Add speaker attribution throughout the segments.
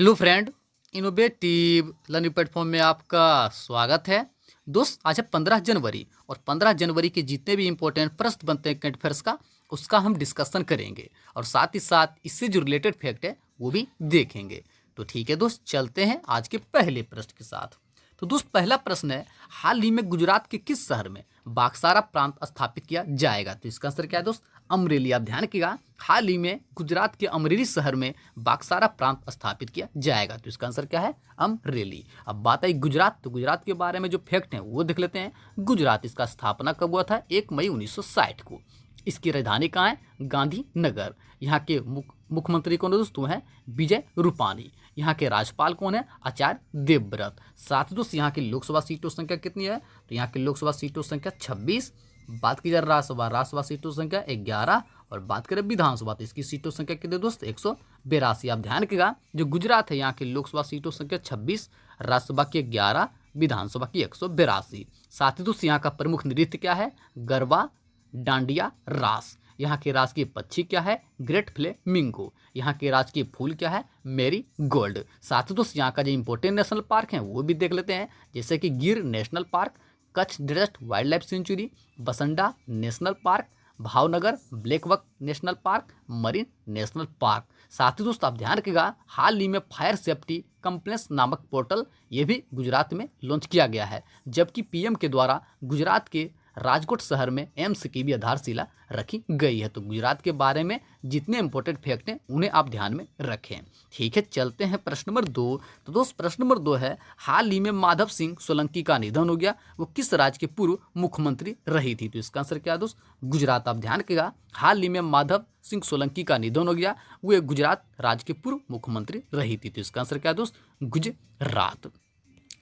Speaker 1: Hello friend, innovative learning platform में आपका स्वागत है। दोस्त, आज है 15 जनवरी और 15 जनवरी के जितने भी इंपॉर्टेंट प्रश्न बनते हैं करंट अफेयर्स का, उसका हम डिस्कशन करेंगे और साथ ही साथ इससे जो रिलेटेड फैक्ट है वो भी देखेंगे। तो ठीक है दोस्त, चलते हैं आज के पहले प्रश्न के साथ। तो दोस्त, पहला प्रश्न है, हाल ही में गुजरात के किस शहर में बागसारा प्रांत स्थापित किया जाएगा? तो इसका आंसर क्या है दोस्त? अमरेली। आप ध्यान रखिएगा, हाल ही में गुजरात के अमरेली शहर में बागसारा प्रांत स्थापित किया जाएगा। तो इसका आंसर क्या है? अमरेली। अब बात आई गुजरात, तो गुजरात के बारे में जो फैक्ट हैं वो देख लेते हैं। गुजरात, इसका स्थापना कब हुआ था? 1 मई 1960 को। इसकी राजधानी कहाँ है? गांधीनगर। यहाँ के मुख्यमंत्री कौन है दोस्तों? हैं विजय रूपानी। यहाँ के राज्यपाल कौन है? आचार्य देवव्रत। साथ ही दोस्त, यहाँ की लोकसभा सीटों की संख्या कितनी है? तो यहाँ की लोकसभा सीटों की संख्या 26। बात की जाए राज्यसभा सीटों की संख्या 11 और बात करें विधानसभा तो इसकी सीटों की संख्या कितनी दोस्त? 182। आप ध्यान रखिएगा, जो गुजरात है यहाँ की लोकसभा सीटों की संख्या 26, राज्यसभा की 11, विधानसभा की 182। साथ ही दोस्त, यहाँ का प्रमुख नृत्य क्या है? गरबा, डांडिया, रास। यहाँ के राजकीय पक्षी क्या है? Great flamingo. यहाँ के राजकीय फूल क्या है? मेरी गोल्ड। साथ ही दोस्त, यहाँ का जो इंपॉर्टेंट नेशनल पार्क है वो भी देख लेते हैं, जैसे कि Gir national park, Kutch desert wildlife sanctuary, Vansda national park, Bhavnagar blackbuck national park, marine national park. साथ ही दोस्त, आप ध्यान रखिएगा, हाल ही में फायर सेफ्टी कंप्लेक्स नामक पोर्टल ये भी गुजरात में लॉन्च किया गया है, जबकि पीएम के द्वारा गुजरात के राजकोट शहर में एम्स की भी आधारशिला रखी गई है। तो गुजरात के बारे में जितने इंपॉर्टेंट फैक्ट हैं उन्हें आप ध्यान में रखें। ठीक है, चलते हैं प्रश्न नंबर 2। तो दोस्त, प्रश्न नंबर 2 है, हाल ही में माधव सिंह सोलंकी का निधन हो गया, वो किस राज्य के पूर्व मुख्यमंत्री रही थी? तो इसका आंसर क्या है दोस्त? गुजरात। आप ध्यान रखिएगा, हाल ही में माधव सिंह सोलंकी का निधन हो गया, वो गुजरात राज्य के पूर्व मुख्यमंत्री रही थी। तो इसका आंसर क्या है दोस्त? गुजरात।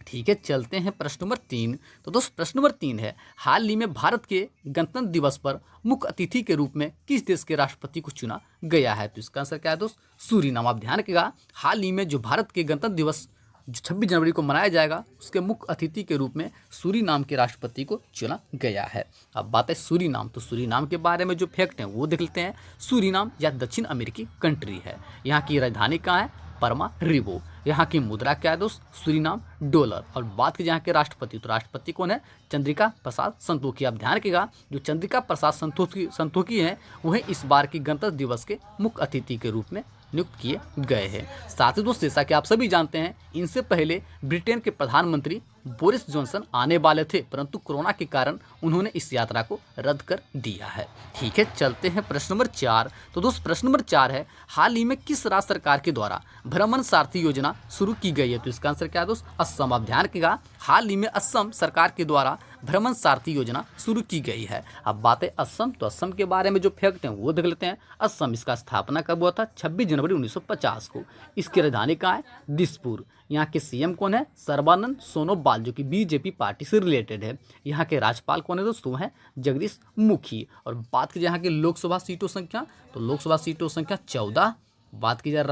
Speaker 1: ठीक है, चलते हैं प्रश्न नंबर 3। तो दोस्त, प्रश्न नंबर 3 है, हाल ही में भारत के गणतंत्र दिवस पर मुख्य अतिथि के रूप में किस देश के राष्ट्रपति को चुना गया है? तो इसका आंसर क्या है दोस्त? सूरीनाम। आप ध्यान रखिएगा, हाल ही में जो भारत के गणतंत्र दिवस जो 26 जनवरी को मनाया जाएगा, उसके मुख्य अतिथि के रूप में सूरीनाम के राष्ट्रपति को चुना गया है। अब बात है सूरीनाम, तो सूरीनाम के बारे में जो फैक्ट हैं वो देख लेते हैं। सूरीनाम या दक्षिण अमेरिकी कंट्री है। यहाँ की राजधानी कहाँ है? परमारिबो। यहाँ की मुद्रा क्या है दोस्त? Suriname dollar. और बात की यहाँ के राष्ट्रपति, तो राष्ट्रपति कौन है? चंद्रिका प्रसाद संतोखी। आप ध्यान रखिएगा, जो चंद्रिका प्रसाद संतोखी हैं वही इस बार की गणतंत्र दिवस के मुख्य अतिथि के रूप में नियुक्त किए गए हैं। साथ ही दोस्त, जैसा कि आप सभी जानते हैं, इनसे पहले ब्रिटेन के प्रधानमंत्री बोरिस जॉनसन आने वाले थे, परंतु कोरोना के कारण उन्होंने इस यात्रा को रद्द कर दिया है। ठीक है, चलते हैं प्रश्न नंबर 4। तो दोस्त, प्रश्न नंबर 4 है, हाल ही में किस राज्य सरकार के द्वारा भ्रमण सारथी योजना शुरू की गई है? तो इसका आंसर क्या है दोस्त? असम। आप ध्यान रखिएगा, हाल ही में असम सरकार के द्वारा भ्रमण सारथी योजना शुरू की गई है। अब बात है असम, तो असम के बारे में जो फैक्ट हैं वो देख लेते हैं। असम, इसका स्थापना कब हुआ था? 26 जनवरी 1950 को। इसकी राजधानी कहाँ है? दिसपुर। यहाँ के सीएम कौन है? सर्बानंद सोनोवाल, जो कि बीजेपी पार्टी से रिलेटेड है। यहाँ के राज्यपाल कौन है दोस्तों? हैं जगदीश मुखी। और बात की जाए यहाँ की लोकसभा सीटों संख्या, तो लोकसभा सीटों संख्या 14। बात की जाए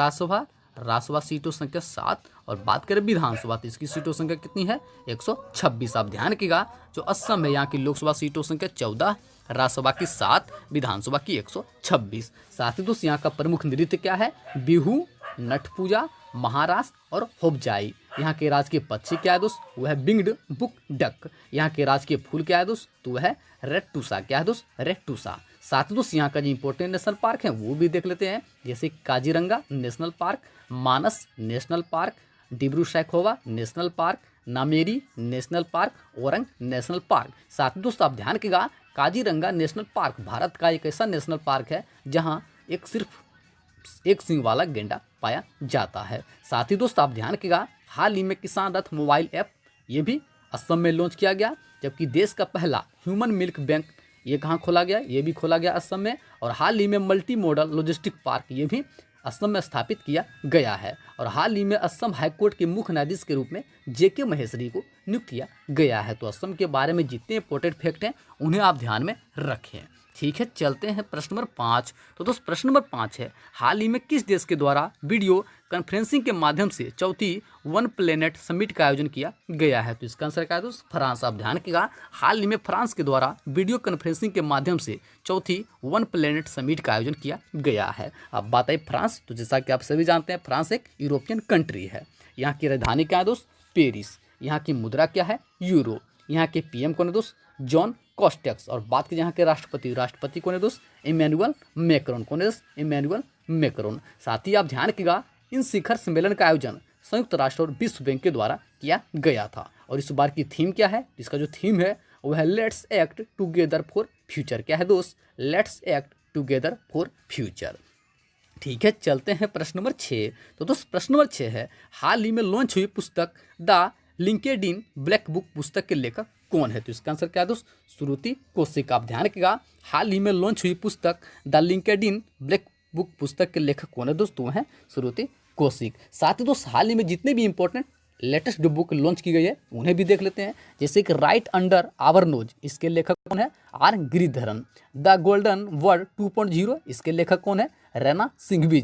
Speaker 1: राज्यसभा सीटों संख्या 7 और बात करें विधानसभा तो इसकी सीटों संख्या कितनी है? 126। आप ध्यान रखिएगा, जो असम है यहाँ की लोकसभा सीटों संख्या 14, राज्यसभा की 7, विधानसभा की 126। साथ ही दोस्त, यहाँ का प्रमुख नृत्य क्या है? बिहू, नट पूजा, महारास और होपजाई। यहाँ के राजकीय पक्षी क्या है दोस्त? वह है बिंग्ड बुक डक। यहाँ के राजकीय फूल क्या है दोस्त? तो वह है रेड टूसा। क्या है दोस्त? रेड टूसा। साथ ही दोस्त, यहाँ का जो इंपॉर्टेंट नेशनल पार्क है वो भी देख लेते हैं, जैसे Kaziranga national park, Manas national park, Dibru Saikhowa national park, Nameri national park, Orang national park. साथ ही दोस्त, आप ध्यान रखिएगा, काजीरंगा नेशनल पार्क भारत का एक ऐसा नेशनल पार्क है जहाँ सिर्फ एक सिंग वाला गेंडा पाया जाता है। साथ ही दोस्त, आप ध्यान रखिएगा, हाल ही में किसान रथ मोबाइल ऐप ये भी असम में लॉन्च किया गया, जबकि देश का पहला ह्यूमन मिल्क बैंक ये कहाँ खोला गया? ये भी खोला गया असम में। और हाल ही में मल्टी मॉडल लॉजिस्टिक पार्क ये भी असम में स्थापित किया गया है। और हाल ही में असम हाईकोर्ट के मुख्य न्यायाधीश के रूप में जेके महेश्वरी को नियुक्त किया गया है। तो असम के बारे में जितने इंपॉर्टेंट फैक्ट हैं उन्हें आप ध्यान में रखें। ठीक है, चलते हैं प्रश्न नंबर 5। तो दोस्त प्रश्न नंबर 5 है, हाल ही में किस देश के द्वारा वीडियो कॉन्फ्रेंसिंग के माध्यम से चौथी वन प्लेनेट समिट का आयोजन किया गया है? तो इसका आंसर क्या है दोस्त? फ्रांस। आप ध्यान रखिएगा, हाल ही में फ्रांस के द्वारा वीडियो कॉन्फ्रेंसिंग के माध्यम से चौथी वन प्लेनेट समिट का आयोजन किया गया है। अब बात आई फ्रांस, तो जैसा कि आप सभी जानते हैं फ्रांस एक यूरोपियन कंट्री है। यहाँ की राजधानी क्या है दोस्त? पेरिस। यहाँ की मुद्रा क्या है? यूरो। यहाँ के पीएम कौन है दोस्त? Jean Castex. और बात की यहाँ के राष्ट्रपति कौन है दोस्त? Emmanuel Macron. कौन है दोस्त? Emmanuel Macron. साथ ही आप ध्यान रखिएगा, इन शिखर सम्मेलन का आयोजन संयुक्त राष्ट्र और विश्व बैंक के द्वारा किया गया था। और इस बार की थीम क्या है? इसका जो थीम है वो है let's act together for future. क्या है दोस्त? Let's act together for future. ठीक है, चलते हैं प्रश्न नंबर 6। तो दोस्त प्रश्न नंबर 6 है, हाल ही में लॉन्च हुई पुस्तक द लिंकेडिन ब्लैक बुक पुस्तक के लेखक कौन है? तो इसका आंसर क्या है दोस्त? श्रुति कौशिक। आप ध्यान रखिएगा, हाल ही में लॉन्च हुई पुस्तक द लिंकेडिन ब्लैक बुक पुस्तक के लेखक कौन है दोस्त? वो है श्रुति कौशिक। साथ ही दोस्त हाल ही में जितने भी इंपॉर्टेंट लेटेस्ट जो बुक लॉन्च की गई है उन्हें भी देख लेते हैं। जैसे कि राइट अंडर आवर नोज, इसके लेखक कौन है? R Giridharan. The golden word 2.0, इसके लेखक कौन है? Raina Singhvi.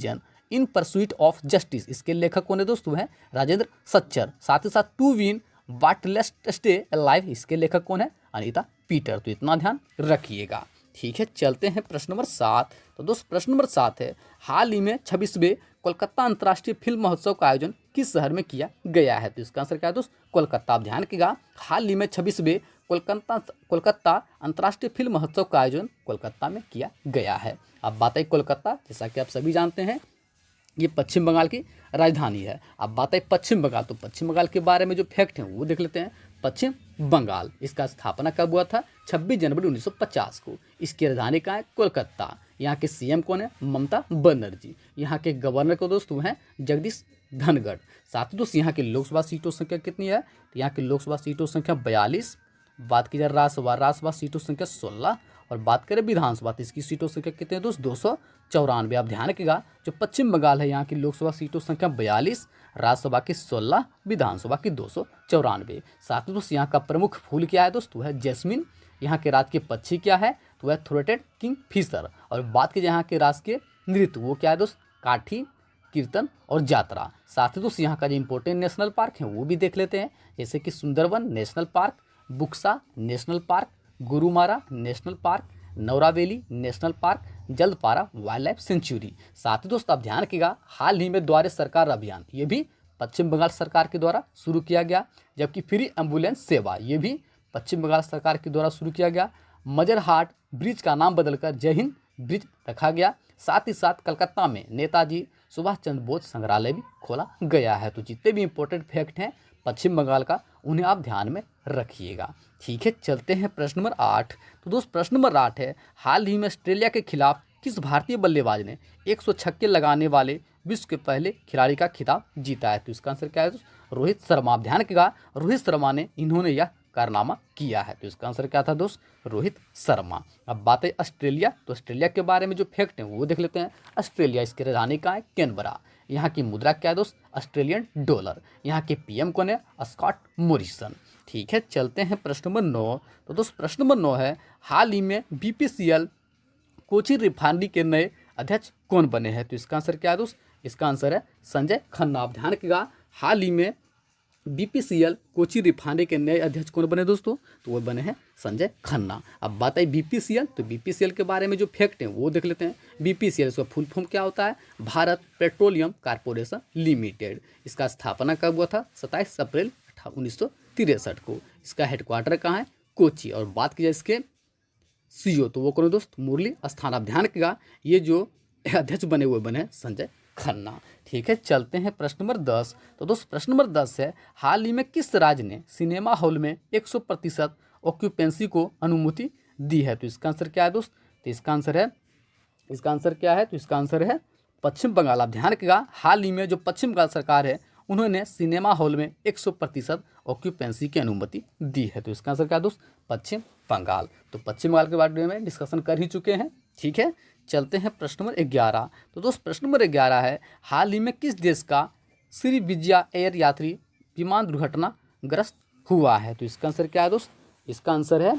Speaker 1: In pursuit of justice, इसके लेखक कौन है दोस्त? वो है राजेंद्र सच्चर। साथ ही साथ to win but let's stay alive, इसके लेखक कौन है? अनीता पीटर। तो इतना ध्यान रखिएगा। ठीक है, चलते हैं प्रश्न नंबर 7। तो दोस्त प्रश्न नंबर 7 है, हाल ही में 26वें कोलकाता अंतर्राष्ट्रीय फिल्म महोत्सव का आयोजन किस शहर में किया गया है? तो इसका आंसर क्या है दोस्त? कोलकाता। आप ध्यान रखिएगा, हाल ही में 26वें कोलकाता अंतर्राष्ट्रीय फिल्म महोत्सव का आयोजन कोलकाता में किया गया है। अब बात आई कोलकाता, जैसा कि आप सभी जानते हैं ये पश्चिम बंगाल की राजधानी है। अब बात आई पश्चिम बंगाल, तो पश्चिम बंगाल के बारे में जो फैक्ट हैं वो देख लेते हैं। पश्चिम बंगाल, इसका स्थापना कब हुआ था? 26 जनवरी 1950 को। इसकी राजधानी कहाँ है? कोलकाता। यहाँ के सीएम कौन है? ममता बनर्जी। यहाँ के गवर्नर को दोस्त हैं जगदीश धनखड़। साथ ही दोस्त यहाँ की लोकसभा सीटों संख्या कितनी है? तो यहाँ की लोकसभा सीटों संख्या 42। बात की जाए राज्यसभा सीटों संख्या 16। और बात करें विधानसभा, तो इसकी सीटों संख्या कितनी है दोस्त? 294। आप ध्यान रखिएगा, जो पश्चिम बंगाल है यहाँ की लोकसभा सीटों संख्या 42, राज्यसभा की 16, विधानसभा की 294। साथ ही दोस्त यहाँ का प्रमुख फूल क्या है दोस्त? वह है जैस्मिन। यहाँ के राजकीय पक्षी क्या है? तो वह थ्रोटेड किंग फिशर। और बात की जाए यहाँ के राजकीय नृत्य, वो क्या है दोस्त? काठी, कीर्तन और यात्रा। साथ ही दोस्त यहाँ का जो इंपॉर्टेंट नेशनल पार्क है वो भी देख लेते हैं। जैसे कि Sundarban national park, Buxa national park, Gorumara national park, Neora Valley national park, Jaldapara wildlife sanctuary. साथ ही दोस्त आप ध्यान रखिएगा, हाल ही में द्वारे सरकार अभियान ये भी पश्चिम बंगाल सरकार के द्वारा शुरू किया गया। जबकि फ्री एम्बुलेंस सेवा ये भी पश्चिम बंगाल सरकार के द्वारा शुरू किया गया। मजरहाट ब्रिज का नाम बदलकर जय हिंद ब्रिज रखा गया। साथ ही साथ कलकत्ता में नेताजी सुभाष चंद्र बोस संग्रहालय भी खोला गया है। तो जितने भी इंपॉर्टेंट फैक्ट हैं पश्चिम बंगाल का, उन्हें आप ध्यान में रखिएगा। ठीक है, चलते हैं प्रश्न नंबर 8। तो दोस्त प्रश्न नंबर 8 है, हाल ही में ऑस्ट्रेलिया के खिलाफ किस भारतीय बल्लेबाज ने 100 छक्के लगाने वाले विश्व के पहले खिलाड़ी का खिताब जीता है? तो इसका आंसर क्या है दोस्त? रोहित शर्मा। आप ध्यान रखिएगा, रोहित शर्मा ने इन्होंने यह कारनामा किया है। तो इसका आंसर क्या था दोस्त? रोहित शर्मा। अब बात है ऑस्ट्रेलिया, तो ऑस्ट्रेलिया के बारे में जो फैक्ट है वो देख लेते हैं। ऑस्ट्रेलिया, इसकी राजधानी कहाँ है? कैनबरा। यहाँ की मुद्रा क्या है दोस्त? Australian dollar. यहाँ के पीएम कौन है? Scott Morrison. ठीक है, चलते हैं प्रश्न नंबर 9। तो दोस्त प्रश्न नंबर 9 है, हाल ही में बीपीसीएल कोची रिफाइनरी के नए अध्यक्ष कौन बने हैं? तो इसका आंसर क्या है दोस्त? इसका आंसर है संजय खन्ना। आप ध्यान रखिएगा, हाल ही में बीपीसीएल कोची रिफाइनरी के नए अध्यक्ष कौन बने दोस्तों? तो वो बने हैं संजय खन्ना। अब बात आई बीपीसीएल, तो बीपीसीएल के बारे में जो फैक्ट हैं वो देख लेते हैं। बीपीसीएल इसका फुल फॉर्म क्या होता है? Bharat petroleum corporation limited. इसका स्थापना कब हुआ था? 27 अप्रैल 1963 को। इसका हेडक्वार्टर कहाँ है? कोची। और बात की जाए इसके सीईओ, तो वो कौन है दोस्त? मुरली अस्थाना। आप ध्यान रखिएगा, ये जो अध्यक्ष बने हुए बने संजय खन्ना। ठीक है, चलते हैं प्रश्न नंबर 10। तो दोस्त प्रश्न नंबर 10 है, हाल ही में किस राज्य ने सिनेमा हॉल में 100% ऑक्यूपेंसी को अनुमति दी है? तो इसका आंसर क्या है दोस्त? तो इसका आंसर क्या है? तो इसका आंसर है पश्चिम बंगाल। आप ध्यान रखिएगा, हाल ही में जो पश्चिम बंगाल सरकार है उन्होंने सिनेमा हॉल में 100% ऑक्यूपेंसी की अनुमति दी है। तो इसका आंसर क्या है दोस्त? पश्चिम बंगाल। तो पश्चिम बंगाल के बारे में डिस्कशन कर ही चुके हैं। ठीक है, चलते हैं प्रश्न नंबर 11। तो दोस्त प्रश्न नंबर 11 है, हाल ही में किस देश का श्री विजया एयर यात्री विमान दुर्घटना ग्रस्त हुआ है? तो इसका आंसर क्या है दोस्त? इसका आंसर है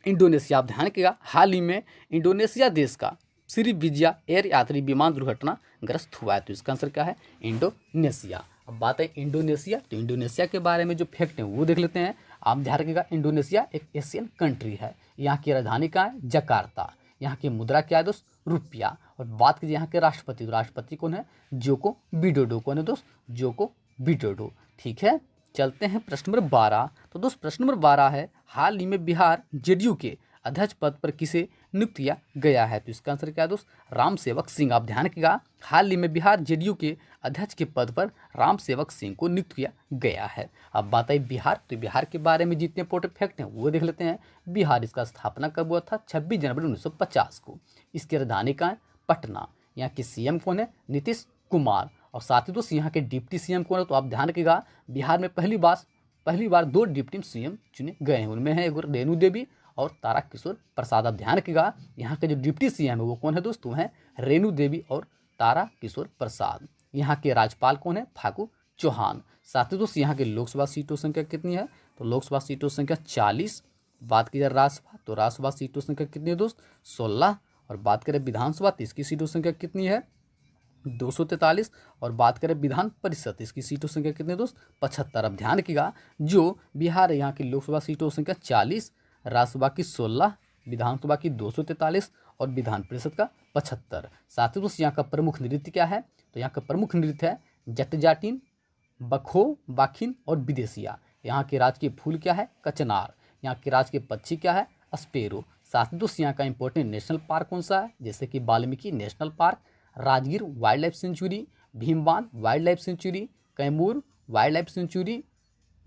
Speaker 1: इंडोनेशिया, आप ध्यान रखिएगा, हाल ही में इंडोनेशिया देश का श्रीविजया एयर यात्री विमान दुर्घटना ग्रस्त हुआ है। तो इसका आंसर क्या है? इंडोनेशिया। अब बात है इंडोनेशिया, तो इंडोनेशिया के बारे में जो फैक्ट है वो देख लेते हैं। आप ध्यान रखिएगा, इंडोनेशिया एक एशियन कंट्री है। यहाँ की राजधानी कहाँ है? जकार्ता। यहाँ की मुद्रा क्या है दोस्त? रुपया। और बात कीजिए यहाँ के राष्ट्रपति, तो राष्ट्रपति कौन है? Joko Widodo. कौन है दोस्त? Joko Widodo. ठीक है, चलते हैं प्रश्न नंबर 12। तो दोस्त प्रश्न नंबर 12 है, हाल ही में बिहार जेडीयू के अध्यक्ष पद पर किसे नियुक्त किया गया है? तो इसका आंसर क्या है दोस्त? राम सेवक सिंह। आप ध्यान रखिएगा, हाल ही में बिहार जेडीयू के अध्यक्ष के पद पर राम सेवक सिंह को नियुक्त किया गया है। अब बात आई बिहार, तो बिहार के बारे में जितने इंपॉर्टेंट फैक्ट हैं वो देख लेते हैं। बिहार, इसका स्थापना कब हुआ था? 26 जनवरी 1950 को। इसकी राजधानी कहाँ है? पटना। यहाँ के सीएम कौन है? नीतीश कुमार। और साथ ही दोस्त यहाँ के डिप्टी सीएम कौन है? तो आप ध्यान रखिएगा, बिहार में पहली बार 2 डिप्टी सीएम चुने गए हैं। उनमें है एक रेणु देवी और तारा किशोर प्रसाद। आप ध्यान रखिएगा, यहाँ के जो डिप्टी सीएम है वो कौन है दोस्तों? हैं रेणु देवी और तारा किशोर प्रसाद। यहाँ के राज्यपाल कौन है? फागू चौहान। साथ ही दोस्त यहाँ के लोकसभा सीटों संख्या कितनी है? तो लोकसभा सीटों संख्या 40। बात की जाए राज्यसभा, तो राज्यसभा सीटों संख्या कितनी है दोस्त? 16। और बात करें विधानसभा, तो इसकी सीटों संख्या कितनी है? 243। और बात करें विधान परिषद, इसकी सीटों संख्या कितनी है दोस्त? 75। अब ध्यान रखिएगा, जो बिहार है यहाँ की लोकसभा सीटों संख्या 40, राज्यसभा की 16, विधानसभा की 243 और विधान परिषद का 75। साथ ही दोस्त यहाँ का प्रमुख नृत्य क्या है? तो यहाँ का प्रमुख नृत्य है जट जाटिन, बखो, बाखिन और विदेशिया। यहाँ के राजकीय फूल क्या है? कचनार। यहाँ के राजकीय पक्षी क्या है? स्पेरो। साथ ही दोस्त यहाँ का इंपॉर्टेंट नेशनल पार्क कौन सा है? जैसे कि Valmiki national park, Rajgir wildlife sanctuary, Bhimbandh wildlife sanctuary, Kaimur wildlife sanctuary,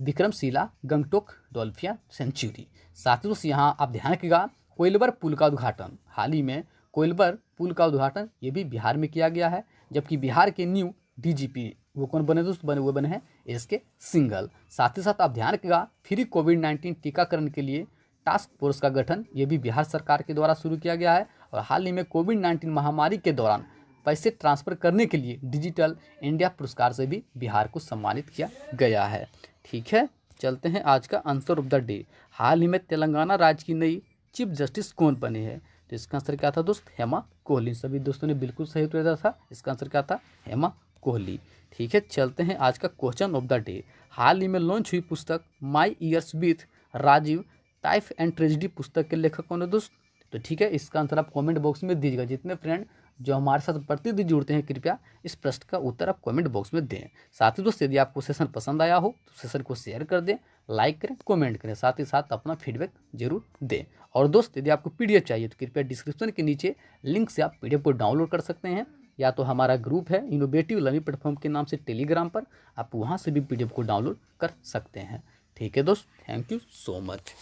Speaker 1: Vikramshila Gangetic dolphin sanctuary. साथ ही दोस्त यहाँ आप ध्यान रखिएगा, कोइलवर पुल का उद्घाटन, हाल ही में कोइलवर पुल का उद्घाटन ये भी बिहार में किया गया है। जबकि बिहार के न्यू डीजीपी वो कौन बने दोस्त? वो बने हैं एसके सिंघल। साथ ही साथ आप ध्यान रखिएगा, फ्री कोविड-19 टीकाकरण के लिए टास्क फोर्स का गठन ये भी बिहार सरकार के द्वारा शुरू किया गया है। और हाल ही में कोविड-19 महामारी के दौरान पैसे ट्रांसफ़र करने के लिए डिजिटल इंडिया पुरस्कार से भी बिहार को सम्मानित किया गया है। ठीक है, चलते हैं आज का आंसर ऑफ द डे। हाल ही में तेलंगाना राज्य की नई चीफ जस्टिस कौन बने हैं? तो इसका आंसर क्या था दोस्त? हेमा कोहली। सभी दोस्तों ने बिल्कुल सही उत्तर दिया था, इसका आंसर क्या था? हेमा कोहली। ठीक है, चलते हैं आज का क्वेश्चन ऑफ द डे। हाल ही में लॉन्च हुई पुस्तक my years with Rajiv triumph and tragedy पुस्तक के लेखक कौन है दोस्त? तो ठीक है, इसका आंसर आप कमेंट बॉक्स में दीजिएगा। जितने फ्रेंड जो हमारे साथ प्रतिदिन जुड़ते हैं, कृपया इस प्रश्न का उत्तर आप कमेंट बॉक्स में दें। साथ ही दोस्तों, यदि आपको सेशन पसंद आया हो तो सेशन को शेयर कर दें, लाइक करें, कमेंट करें, साथ ही साथ अपना फीडबैक जरूर दें। और दोस्त, यदि आपको पीडीएफ चाहिए तो कृपया डिस्क्रिप्शन के नीचे लिंक से आप पीडीएफ को डाउनलोड कर सकते हैं, या तो हमारा ग्रुप है इनोवेटिव लर्निंग प्लेटफॉर्म के नाम से टेलीग्राम पर, आप वहाँ से भी पीडीएफ को डाउनलोड कर सकते हैं। ठीक है दोस्त, थैंक यू सो मच।